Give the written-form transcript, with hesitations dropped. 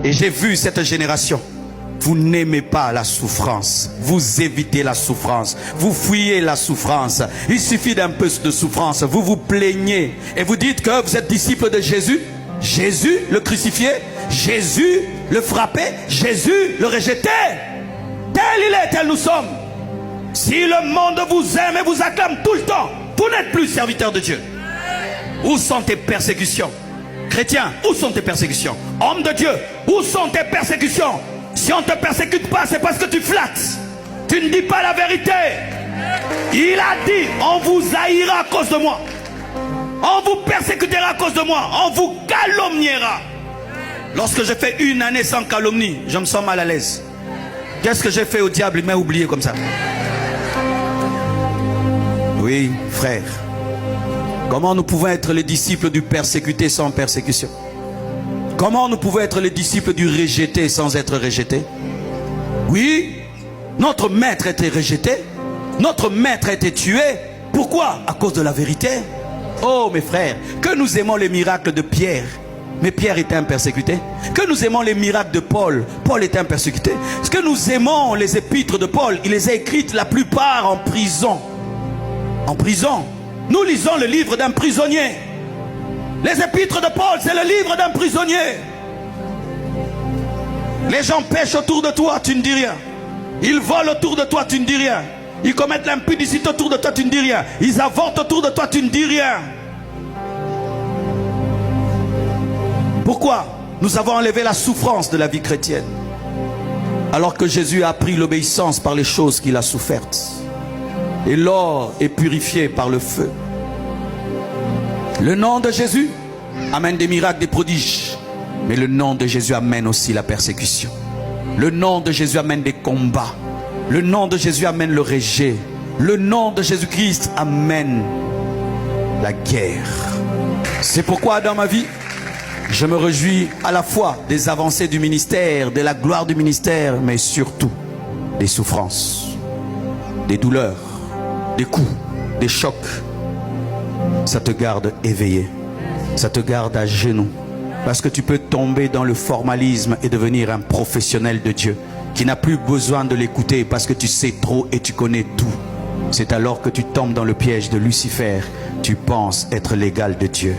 Et j'ai vu cette génération. Vous n'aimez pas la souffrance. Vous évitez la souffrance. Vous fuyez la souffrance. Il suffit d'un peu de souffrance. Vous vous plaignez. Et vous dites que vous êtes disciple de Jésus. Jésus le crucifié. Jésus le frappé. Jésus le rejeté. Tel il est, tel nous sommes. Si le monde vous aime et vous acclame tout le temps, vous n'êtes plus serviteur de Dieu. Où sont tes persécutions? Chrétien, où sont tes persécutions? Homme de Dieu, où sont tes persécutions? Si on ne te persécute pas, c'est parce que tu flattes. Tu ne dis pas la vérité. Il a dit, on vous haïra à cause de moi. On vous persécutera à cause de moi. On vous calomniera. Lorsque je fais une année sans calomnie, je me sens mal à l'aise. Qu'est-ce que j'ai fait au diable? Il m'a oublié comme ça. Oui, frère. Comment nous pouvons être les disciples du persécuté sans persécution? Comment nous pouvons être les disciples du rejeté sans être rejetés? Oui, notre maître a été rejeté. Notre maître a été tué. Pourquoi? À cause de la vérité. Oh mes frères, que nous aimons les miracles de Pierre. Mais Pierre était un persécuté. Que nous aimons les miracles de Paul. Paul était un persécuté. Que nous aimons les épîtres de Paul. Il les a écrites la plupart en prison. En prison. Nous lisons le livre d'un prisonnier. Les épîtres de Paul, c'est le livre d'un prisonnier. Les gens pêchent autour de toi, tu ne dis rien. Ils volent autour de toi, tu ne dis rien. Ils commettent l'impudicité autour de toi, tu ne dis rien. Ils avortent autour de toi, tu ne dis rien. Pourquoi? Nous avons enlevé la souffrance de la vie chrétienne. Alors que Jésus a appris l'obéissance par les choses qu'il a souffertes. Et l'or est purifié par le feu. Le nom de Jésus amène des miracles, des prodiges. Mais le nom de Jésus amène aussi la persécution. Le nom de Jésus amène des combats. Le nom de Jésus amène le rejet. Le nom de Jésus-Christ amène la guerre. C'est pourquoi dans ma vie, je me réjouis à la fois des avancées du ministère, de la gloire du ministère, mais surtout des souffrances, des douleurs, des coups, des chocs. Ça te garde éveillé, ça te garde à genoux, parce que tu peux tomber dans le formalisme et devenir un professionnel de Dieu qui n'a plus besoin de l'écouter parce que tu sais trop et tu connais tout. C'est alors que tu tombes dans le piège de Lucifer. Tu penses être l'égal de Dieu.